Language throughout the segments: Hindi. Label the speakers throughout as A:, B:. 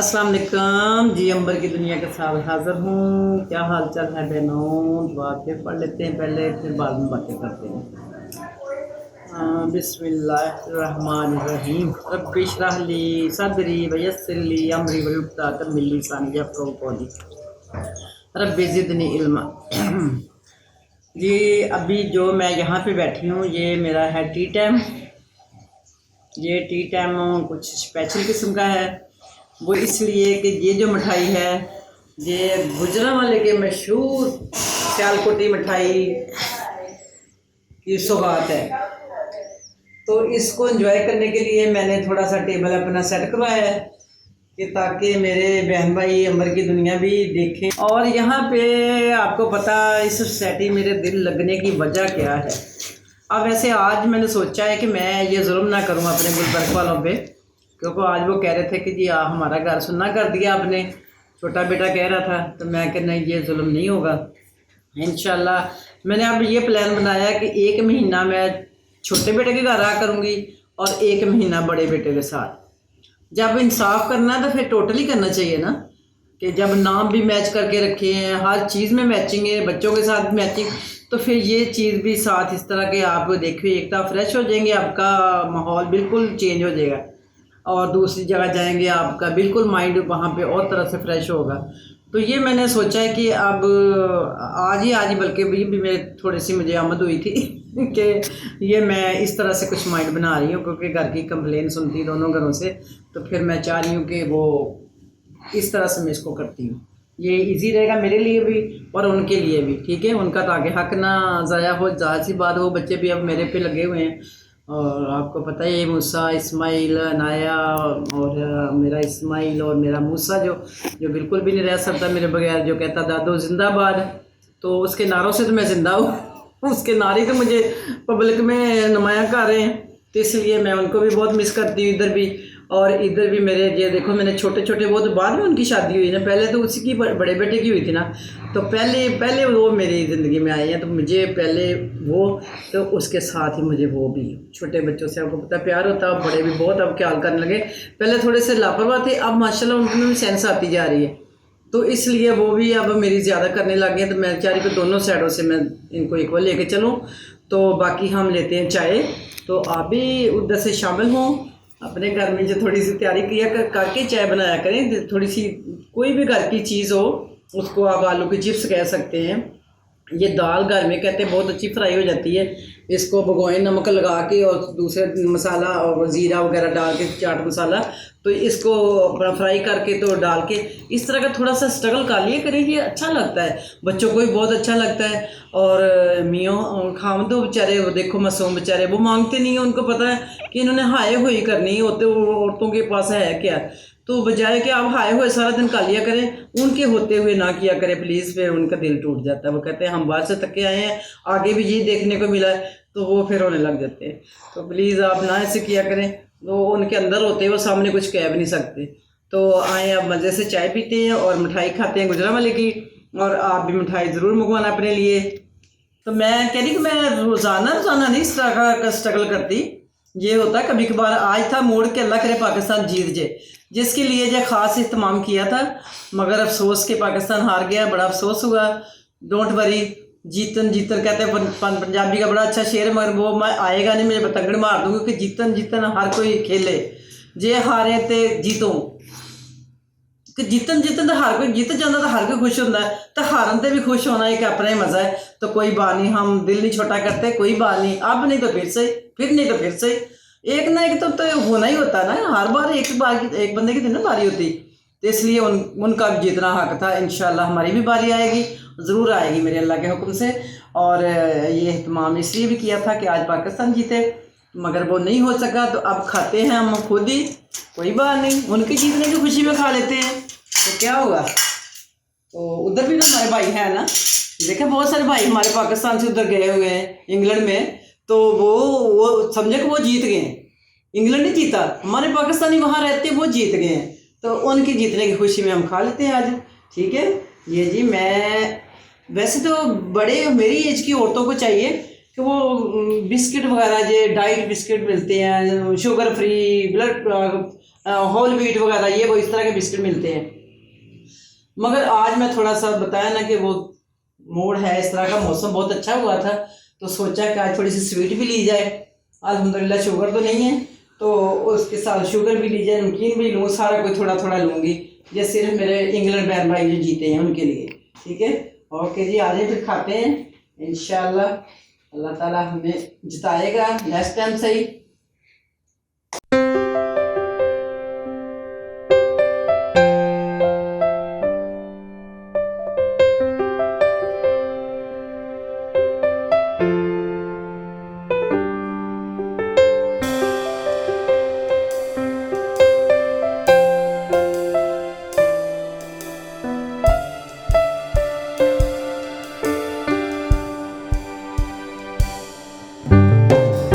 A: अस्सलाम वालेकुम जी। अंबर की दुनिया के साथ हाज़िर हूँ। क्या हाल चाल है बहनों? दुआ फिर पढ़ लेते हैं पहले, फिर बाद में बातें करते हैं। बिस्मिल्लाहिर्रहमानिर्रहीम। रब्बि इश्रह ली सदरी वयस्सिर ली अमरी वहलुल उक़दतम मिन लिसानी यफ़क़हू क़ौली। रब्बि ज़िदनी इल्मा। जी अभी जो मैं यहाँ पे बैठी हूँ, ये मेरा है टी टाइम। ये टी टाइम कुछ स्पेशल किस्म का है। वो इसलिए कि ये जो मिठाई है, ये गुजरांवाले के मशहूर सियालकोटी मिठाई की सौगात है। तो इसको एंजॉय करने के लिए मैंने थोड़ा सा टेबल अपना सेट करवाया है कि ताकि मेरे बहन भाई अंबर की दुनिया भी देखें। और यहाँ पे आपको पता इस सोसाइटी मेरे दिल लगने की वजह क्या है। अब वैसे आज मैंने सोचा है कि मैं ये जुल्म ना करूँ अपने गुलबर्ग वालों पे, क्योंकि आज वो कह रहे थे कि जी हमारा घर सुन्ना कर दिया आपने, छोटा बेटा कह रहा था। तो मैं कि नहीं, ये जुल्म नहीं होगा इंशाल्लाह। मैंने अब ये प्लान बनाया कि 1 महीना मैं छोटे बेटे के घर रहा करूँगी और 1 महीना बड़े बेटे के साथ। जब इंसाफ करना है तो फिर टोटली करना चाहिए ना, कि जब नाम भी मैच करके रखे हैं, हर चीज़ में मैचिंग है, बच्चों के साथ मैचिंग, तो फिर ये चीज़ भी साथ इस तरह के आप देखिए, एक तो फ्रेश हो जाएंगे, आपका माहौल बिल्कुल चेंज हो जाएगा, और दूसरी जगह जाएंगे आपका बिल्कुल माइंड वहाँ पे और तरह से फ्रेश होगा। तो ये मैंने सोचा है कि अब आज ही बल्कि भी मेरे थोड़ी सी मुझे आमद हुई थी कि ये मैं इस तरह से कुछ माइंड बना रही हूँ, क्योंकि घर की कंप्लेन सुनती दोनों घरों से। तो फिर मैं चाह रही हूँ कि वो इस तरह से मैं इसको करती हूँ। ये इजी रहेगा मेरे लिए भी और उनके लिए भी, ठीक है। उनका तो आगे हक ना ज़ाया हो, जाहिर सी बात हो, बच्चे भी अब मेरे पे लगे हुए हैं। और आपको पता है ये मूसा, इस्माइल, नाया और मेरा इस्माइल और मेरा मूसा जो बिल्कुल भी नहीं रह सकता मेरे बगैर, जो कहता दादो जिंदाबाद। तो उसके नारों से तो मैं ज़िंदा हूँ उसके नारे तो मुझे पब्लिक में नुमायाँ कर रहे हैं, तो इसलिए मैं उनको भी बहुत मिस करती हूँ इधर भी और इधर भी। मेरे ये देखो, मैंने छोटे छोटे, वो तो बाद में उनकी शादी हुई ना, पहले तो उसी की बड़े बेटे की हुई थी ना। तो पहले वो मेरी ज़िंदगी में आए हैं, तो मुझे पहले वो, तो उसके साथ ही मुझे वो भी। छोटे बच्चों से आपको पता प्यार होता है, बड़े भी बहुत अब ख्याल करने लगे। पहले थोड़े से लापरवाह थे, अब माशाल्लाह उनमें भी सेंस आती जा रही है, तो इसलिए वो भी अब मेरी ज़्यादा करने लगे हैं। तो मैं चाह रही हूँ कि दोनों साइडों से मैं इनको इक्वल लेके चलूँ। तो बाकी हम लेते हैं चाय, तो आप भी उधर से शामिल हों। अपने घर में जो थोड़ी सी तैयारी किया करके चाय बनाया करें, थोड़ी सी कोई भी घर की चीज़ हो, उसको आप आलू की चिप्स कह सकते हैं। ये दाल घर में कहते हैं बहुत अच्छी फ्राई हो जाती है। इसको भगोएं नमक लगा के और दूसरे मसाला और ज़ीरा वगैरह डाल के, चाट मसाला, तो इसको अपना फ्राई करके तो डाल के इस तरह का थोड़ा सा स्ट्रगल कर लिया करें, ये अच्छा लगता है, बच्चों को भी बहुत अच्छा लगता है। और मियों खाम तो बेचारे वो देखो मासूम बेचारे, वो मांगते नहीं है, उनको पता है कि इन्होंने हाय हुई करनी होते, औरतों के पास है क्या। तो बजाय कि आप हाय हुए सारा दिन कर लिया करें, उनके होते हुए ना किया करें प्लीज़, फिर उनका दिल टूट जाता है। वो कहते हैं हम बाहर से थके आए हैं, आगे भी यही देखने को मिला है, तो वो फिर होने लग जाते हैं। तो प्लीज़ आप ना ऐसे किया करें, वो उनके अंदर होते हैं, वो सामने कुछ कह भी नहीं सकते। तो आए आप मज़े से चाय पीते हैं और मिठाई खाते हैं गुजरांवाले की, और आप भी मिठाई ज़रूर मंगवाना अपने लिए। तो मैं कह रही कि मैं रोज़ाना नहीं इस तरह का स्ट्रगल करती। ये होता है कभी कभार, आज था मूड के अल्लाह करे पाकिस्तान जीत जाए, जिसके लिए जो ख़ास इत्तमाम किया था, मगर अफसोस के पाकिस्तान हार गया, बड़ा अफसोस हुआ। डोंट वरी, जीतन जीतन कहते हैं पंजाबी का बड़ा अच्छा शेर, मगर वो मैं आएगा नहीं, मुझे पतंगड़ मार दूंगी कि जीतन जीतन हर कोई खेले, जे हारे ते जीतो, कि जीतन जीतन तो हर कोई जीत जाता, तो हर कोई खुश होता है, तो हारन से भी खुश होना एक अपना ही मज़ा है। तो कोई बात नहीं, हम दिल नहीं छोटा करते, कोई बात नहीं, अब नहीं तो फिर सही, फिर नहीं तो फिर सही, एक ना एक तो होना ही होता है ना, हर बार एक बंदे की दिन ना बारी होती। तो इसलिए उनका भी जीतना हक था। इंशाल्लाह हमारी भी बारी आएगी, ज़रूर आएगी मेरे अल्लाह के हुक्म से। और ये इत्माम इसलिए भी किया था कि आज पाकिस्तान जीते, मगर वो नहीं हो सका, तो अब खाते हैं हम खुद ही, कोई बात नहीं, उनके जीतने की खुशी में खा लेते हैं, तो क्या होगा। तो उधर भी ना हमारे भाई हैं ना, देखे बहुत सारे भाई हमारे पाकिस्तान से उधर गए हुए हैं इंग्लैंड में, तो वो समझे कि वो जीत गए हैं। इंग्लैंड नहीं जीता, हमारे पाकिस्तानी वहाँ रहते वो जीत गए हैं, तो उनके जीतने की खुशी में हम खा लेते हैं आज, ठीक है। ये जी मैं वैसे तो बड़े मेरी एज की औरतों को चाहिए कि वो बिस्किट वगैरह, जो डाइट बिस्किट मिलते हैं sugar free, blood whole wheat वगैरह, ये वो इस तरह के बिस्किट मिलते हैं। मगर आज मैं थोड़ा सा बताया ना कि वो मूड है इस तरह का, मौसम बहुत अच्छा हुआ था तो सोचा कि आज थोड़ी सी स्वीट भी ली जाए। अल्हम्दुलिल्लाह शुगर तो नहीं है तो उसके साथ शुगर भी ली जाए, नमकीन भी लूँ, सारा कोई थोड़ा थोड़ा लूँगी। ये सिर्फ मेरे इंग्लैंड बहन भाई जो जीते हैं उनके लिए। ठीक है, ओके जी, आ जाए फिर खाते हैं इंशाल्लाह। अल्लाह ताला हमें जिताएगा नेक्स्ट टाइम सही।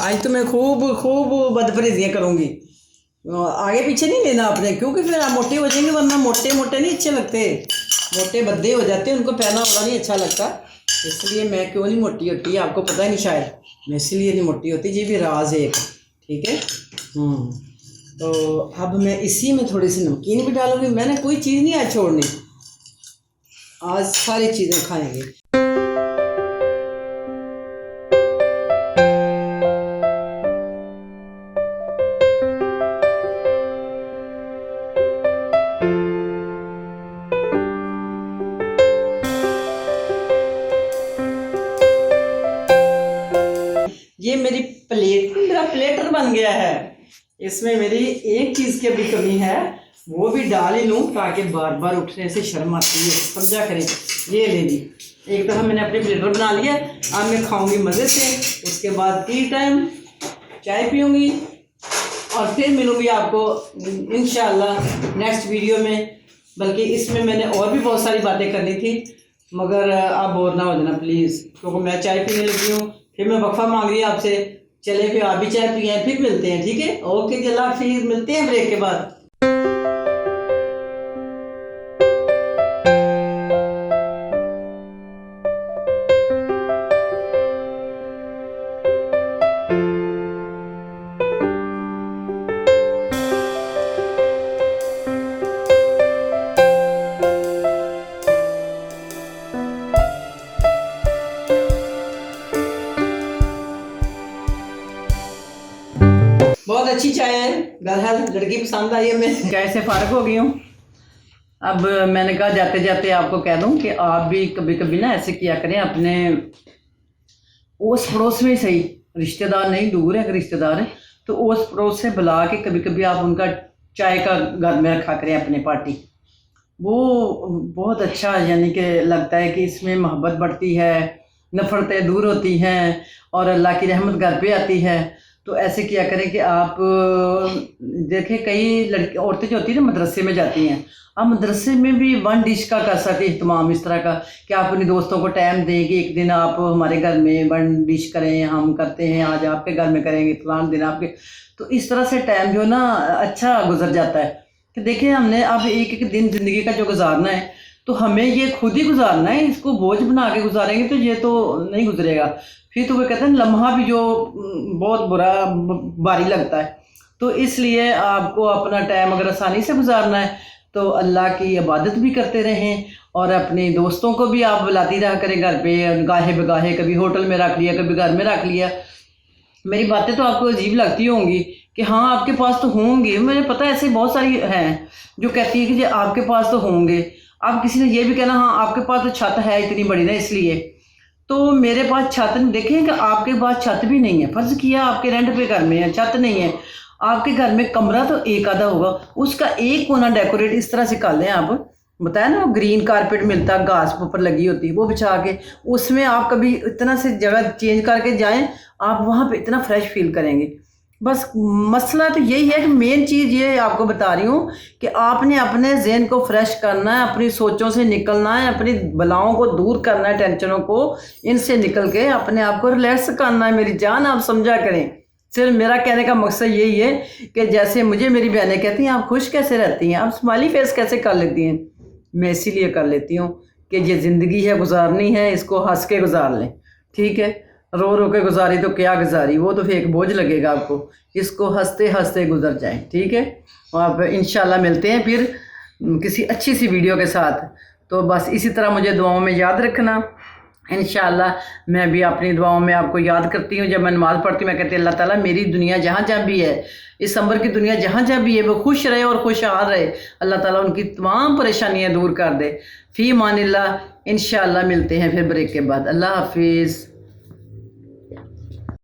A: आज तो मैं खूब खूब बदपरहेजियाँ करूँगी। आगे पीछे नहीं लेना आपने, क्योंकि फिर आप मोटे हो जाएंगे, वरना मोटे मोटे नहीं अच्छे लगते, मोटे भद्दे हो जाते हैं, उनको पहना वाला नहीं अच्छा लगता। इसलिए मैं क्यों नहीं मोटी होती आपको पता ही नहीं शायद, मैं इसलिए नहीं मोटी होती। ये भी राज है एक। ठीक है, तो अब मैं इसी में थोड़ी सी नमकीन भी डालूंगी। मैंने कोई चीज़ नहीं आज छोड़नी, आज सारी चीज़ें खाएंगे। ये मेरी प्लेट, मेरा प्लेटर बन गया है। इसमें मेरी एक चीज़ की अभी कमी है, वो भी डाल ही लूँ ताकि बार बार उठने से शर्म आती है, समझा करें। ये ले ली, एक दफ़ा मैंने अपने प्लेटर बना लिया। अब मैं खाऊंगी मज़े से, उसके बाद टी टाइम चाय पीऊँगी और फिर मिलूँगी आपको इंशाल्लाह नेक्स्ट वीडियो में। बल्कि इसमें मैंने और भी बहुत सारी बातें करनी थी, मगर आप बोर ना हो जाना प्लीज़, क्योंकि मैं चाय पीने लगी हूँ। फिर मैं वक्फा मांग रही हूँ आपसे, चले फिर आप भी चाय पिए, फिर मिलते हैं। ठीक है, ओके जी, अल्लाह हाफिज़, मिलते हैं ब्रेक के बाद। बहुत अच्छी चाय है, बहरहाल लड़की पसंद आई है। मैं चाय से फारग हो गई हूँ। अब मैंने कहा जाते जाते आपको कह दूं कि आप भी कभी कभी ना ऐसे किया करें, अपने ओस पड़ोस में सही, रिश्तेदार नहीं, दूर है रिश्तेदार है तो ओस पड़ोस से बुला के कभी कभी आप उनका चाय का घर में रखा करें अपने पार्टी। वो बहुत अच्छा यानी कि लगता है कि इसमें मोहब्बत बढ़ती है, नफरतें दूर होती हैं और अल्लाह की रहमत घर पे आती है। तो ऐसे किया करें कि आप देखें, कई लड़की औरतें जो होती हैं ना मदरसे में जाती हैं, आप मदरसे में भी वन डिश का कर सकते इहतमाम इस तरह का कि आप अपने दोस्तों को टाइम दें कि एक दिन आप हमारे घर में वन डिश करें, हम करते हैं, आज आपके घर में करेंगे, फलान दिन आपके। तो इस तरह से टाइम जो ना अच्छा गुजर जाता है। कि देखिए, हमने अब एक एक दिन ज़िंदगी का जो गुजारना है तो हमें ये खुद ही गुजारना है, इसको बोझ बना के गुजारेंगे तो ये तो नहीं गुजरेगा। फिर तो वो कहते हैं लम्हा भी जो बहुत बुरा भारी लगता है। तो इसलिए आपको अपना टाइम अगर आसानी से गुजारना है तो अल्लाह की इबादत भी करते रहें और अपने दोस्तों को भी आप बुलाती रहा करें घर पे, गाहे बगाहे, कभी होटल में रख लिया, कभी घर में रख लिया। मेरी बातें तो आपको अजीब लगती होंगी कि हाँ आपके पास तो होंगे, मुझे पता है ऐसे बहुत सारी हैं जो कहती है कि आपके पास तो होंगे। अब किसी ने ये भी कहना हाँ आपके पास तो छत है इतनी बड़ी ना इसलिए, तो मेरे पास छत नहीं। देखें कि आपके पास छत भी नहीं है, फर्ज किया आपके रेंट पे घर में है, छत नहीं है, आपके घर में कमरा तो एक आधा होगा, उसका एक कोना डेकोरेट इस तरह से कर लें। आप बताया ना वो ग्रीन कारपेट मिलता है, घास ऊपर लगी होती है, वो बिछा के उसमें आप कभी इतना से जगह चेंज करके जाएं, आप वहाँ पे इतना फ्रेश फील करेंगे। बस मसला तो यही है कि मेन चीज़ ये आपको बता रही हूँ कि आपने अपने जहन को फ्रेश करना है, अपनी सोचों से निकलना है, अपनी बलाओं को दूर करना है, टेंशनों को इनसे निकल के अपने आप को रिलैक्स करना है। मेरी जान आप समझा करें, सिर्फ मेरा कहने का मकसद यही है कि जैसे मुझे मेरी बहनें कहती हैं आप खुश कैसे रहती हैं, आप स्माइली फेस कैसे कर लेती हैं, मैं इसीलिए कर लेती हूँ कि ये ज़िंदगी है, गुजारनी है, इसको हंस के गुजार लें। ठीक है, रो रो के गुजारी तो क्या गुजारी, वो तो फिर एक बोझ लगेगा आपको। इसको हंसते हंसते गुजर जाएं, ठीक है। और आप इंशाल्लाह मिलते हैं फिर किसी अच्छी सी वीडियो के साथ। तो बस इसी तरह मुझे दुआओं में याद रखना। इंशाल्लाह मैं भी अपनी दुआओं में आपको याद करती हूँ। जब मैं नमाज़ पढ़ती हूँ मैं कहती हूँ अल्लाह ताला मेरी दुनिया जहाँ जहाँ भी है, इस अंबर की दुनिया जहाँ जहाँ भी है, वो खुश रहे और खुशहाल रहे। अल्लाह ताला उनकी तमाम परेशानियाँ दूर कर दे। फ़ी मानिल्लाह। इंशाल्लाह मिलते हैं फिर ब्रेक के बाद। अल्लाह हाफिज़।